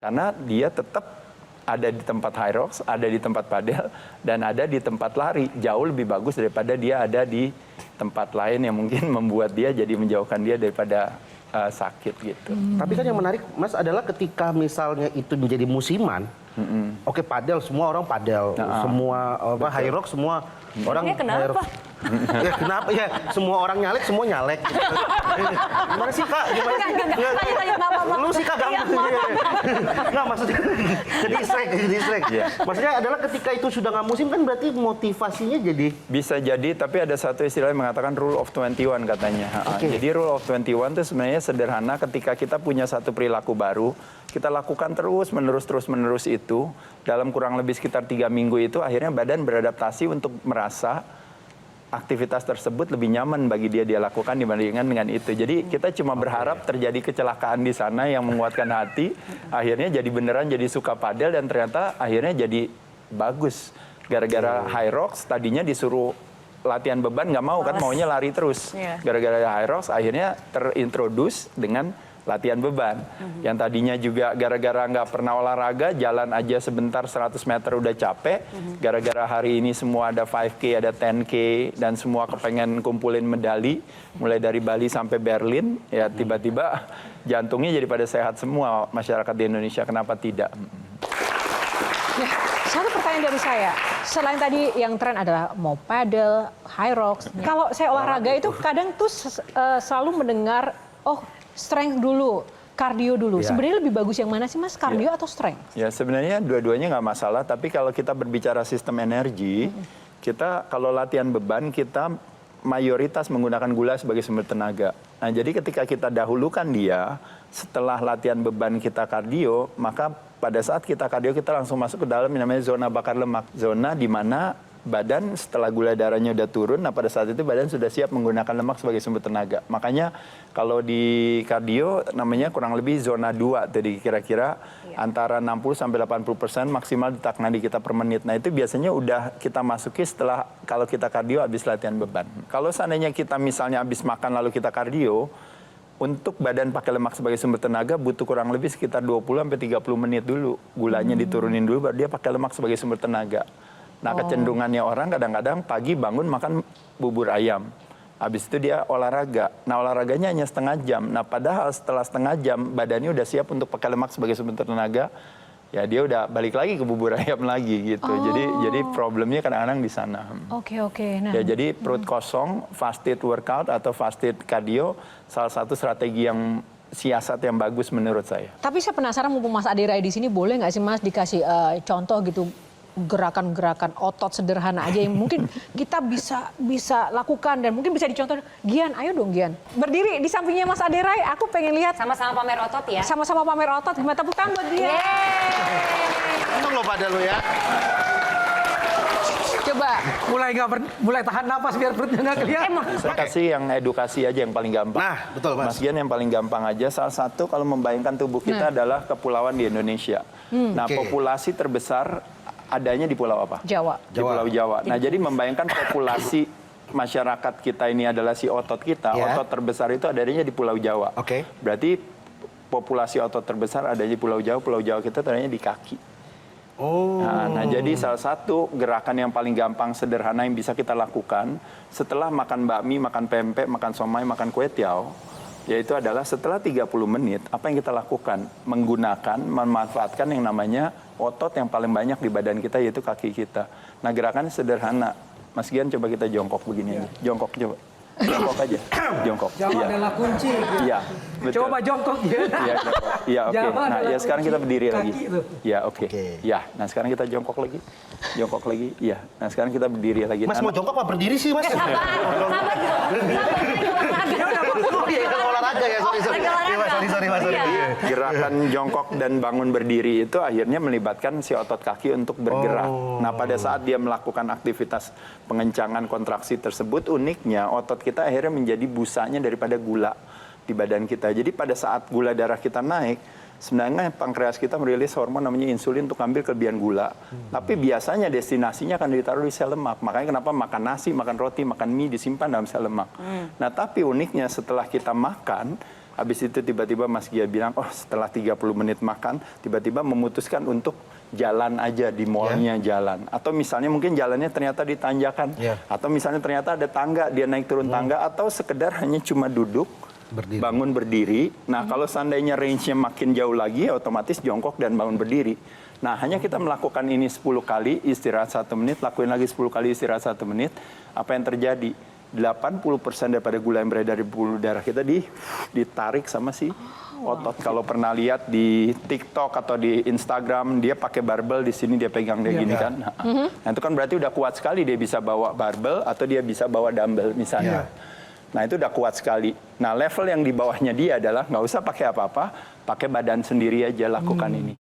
Karena dia tetap ada di tempat high rocks, ada di tempat padel, dan ada di tempat lari. Jauh lebih bagus daripada dia ada di tempat lain yang mungkin membuat dia jadi menjauhkan dia daripada sakit gitu. Tapi kan yang menarik, Mas, adalah ketika misalnya itu menjadi musiman, oke, padel, semua orang padel, semua high rock, semua orang high rock. Ya kenapa ya, semua orang nyalek, semua nyalek. Gimana sih, Kak? Gimana? Lu sih, Kak, nggak, maksudnya distract. Maksudnya adalah ketika itu sudah nggak musim kan berarti motivasinya jadi... Bisa jadi, tapi ada satu istilah yang mengatakan rule of 21 katanya. Jadi rule of 21 itu sebenarnya sederhana, ketika kita punya satu perilaku baru, kita lakukan terus-menerus itu, dalam kurang lebih sekitar 3 minggu itu, akhirnya badan beradaptasi untuk merasa aktivitas tersebut lebih nyaman bagi dia lakukan dibandingkan dengan itu. Jadi kita cuma berharap terjadi kecelakaan di sana yang menguatkan hati, akhirnya jadi beneran jadi suka padel dan ternyata akhirnya jadi bagus. Gara-gara high rocks tadinya disuruh latihan beban nggak mau kan, maunya lari terus. Gara-gara high rocks akhirnya terintroduce dengan latihan beban. Yang tadinya juga gara-gara nggak pernah olahraga, jalan aja sebentar 100 meter udah capek. Gara-gara hari ini semua ada 5K, ada 10K, dan semua kepengen kumpulin medali. Mulai dari Bali sampai Berlin, ya tiba-tiba jantungnya jadi pada sehat semua masyarakat di Indonesia. Kenapa tidak? Nah, satu pertanyaan dari saya. Selain tadi yang tren adalah mau paddle, high rocks. Kalau saya olahraga itu kadang tuh selalu mendengar, strength dulu, kardio dulu. Sebenarnya lebih bagus yang mana sih, Mas? Kardio atau strength? Ya sebenarnya dua-duanya nggak masalah. Tapi kalau kita berbicara sistem energi, kita kalau latihan beban kita mayoritas menggunakan gula sebagai sumber tenaga. Nah jadi ketika kita dahulukan dia, setelah latihan beban kita kardio, maka pada saat kita kardio kita langsung masuk ke dalam yang namanya zona bakar lemak. Zona di mana badan setelah gula darahnya udah turun, nah pada saat itu badan sudah siap menggunakan lemak sebagai sumber tenaga. Makanya kalau di kardio namanya kurang lebih zona 2, jadi kira-kira antara 60-80% maksimal detak nadi kita per menit. Nah itu biasanya udah kita masuki setelah kalau kita kardio habis latihan beban. Kalau seandainya kita misalnya habis makan lalu kita kardio, untuk badan pakai lemak sebagai sumber tenaga butuh kurang lebih sekitar 20-30 menit dulu. Gulanya diturunin dulu baru dia pakai lemak sebagai sumber tenaga. Nah kecenderungannya orang kadang-kadang pagi bangun makan bubur ayam. Habis itu dia olahraga. Nah olahraganya hanya setengah jam. Nah padahal setelah setengah jam badannya udah siap untuk pakai lemak sebagai sumber tenaga. Ya dia udah balik lagi ke bubur ayam lagi gitu. Jadi problemnya kadang-kadang di sana. Oke. Nah. Ya jadi perut kosong, fasted workout atau fasted cardio salah satu strategi yang siasat yang bagus menurut saya. Tapi saya penasaran mumpung Mas Adirai di sini, boleh nggak sih Mas dikasih contoh gitu gerakan-gerakan otot sederhana aja yang mungkin kita bisa lakukan dan mungkin bisa dicontoh. Gian, ayo dong Gian. Berdiri di sampingnya Mas Adirai, aku pengen lihat. Sama-sama pamer otot ya. Sama-sama pamer otot. Gimana tepuk tangan buat dia. Untung lo pada lo ya. Coba. Mulai tahan napas biar perutnya nggak kelihatan. Saya kasih yang edukasi aja yang paling gampang. Nah, betul Mas. Mas Gian yang paling gampang aja. Salah satu kalau membayangkan tubuh kita adalah kepulauan di Indonesia. Nah populasi terbesar adanya di pulau apa? Jawa. Di Pulau Jawa. Nah, jadi membayangkan populasi masyarakat kita ini adalah si otot kita. Otot terbesar itu adanya di Pulau Jawa. Berarti populasi otot terbesar ada di Pulau Jawa. Pulau Jawa kita adanya di kaki. Nah, jadi salah satu gerakan yang paling gampang, sederhana yang bisa kita lakukan setelah makan bakmi, makan pempek, makan somai, makan kue tiaw, yaitu adalah setelah 30 menit, apa yang kita lakukan? Memanfaatkan yang namanya otot yang paling banyak di badan kita, yaitu kaki kita. Nah, gerakannya sederhana. Mas Gian, coba kita jongkok begini aja. Jongkok, coba. Jongkok aja. Jongkok. Jawa adalah kunci. Iya, betul. Coba jongkok ya. Iya, oke. Nah, ya sekarang kita berdiri lagi. Ya, oke. Oke. Ya, nah sekarang kita jongkok lagi. Jongkok lagi. Iya. Nah, sekarang kita berdiri lagi. Mas mau jongkok apa berdiri sih, Mas? Sabar Olahraga ya, sorry Mas. Gerakan jongkok dan bangun berdiri itu akhirnya melibatkan si otot kaki untuk bergerak. Nah, pada saat dia melakukan aktivitas pengencangan kontraksi tersebut, uniknya otot kita akhirnya menjadi busanya daripada gula di badan kita. Jadi pada saat gula darah kita naik, sebenarnya pankreas kita merilis hormon namanya insulin untuk ambil kelebihan gula. Tapi biasanya destinasinya akan ditaruh di sel lemak. Makanya kenapa makan nasi, makan roti, makan mie disimpan dalam sel lemak. Nah, tapi uniknya setelah kita makan, habis itu tiba-tiba Mas Gia bilang, oh setelah 30 menit makan, tiba-tiba memutuskan untuk jalan aja di mallnya jalan. Atau misalnya mungkin jalannya ternyata di tanjakan. Atau misalnya ternyata ada tangga, dia naik turun tangga. Atau sekedar hanya cuma duduk, bangun berdiri. Nah kalau seandainya range-nya makin jauh lagi, otomatis jongkok dan bangun berdiri. Nah hanya kita melakukan ini 10 kali, istirahat 1 menit, lakuin lagi 10 kali, istirahat 1 menit. Apa yang terjadi? 80% daripada gula yang beredar di pembuluh darah kita ditarik sama si otot. Kalau pernah lihat di TikTok atau di Instagram, dia pakai barbel, di sini dia pegang dia gini kan. Nah itu kan berarti udah kuat sekali, dia bisa bawa barbel atau dia bisa bawa dumbbell misalnya. Nah itu udah kuat sekali. Nah level yang di bawahnya dia adalah nggak usah pakai apa-apa, pakai badan sendiri aja lakukan ini.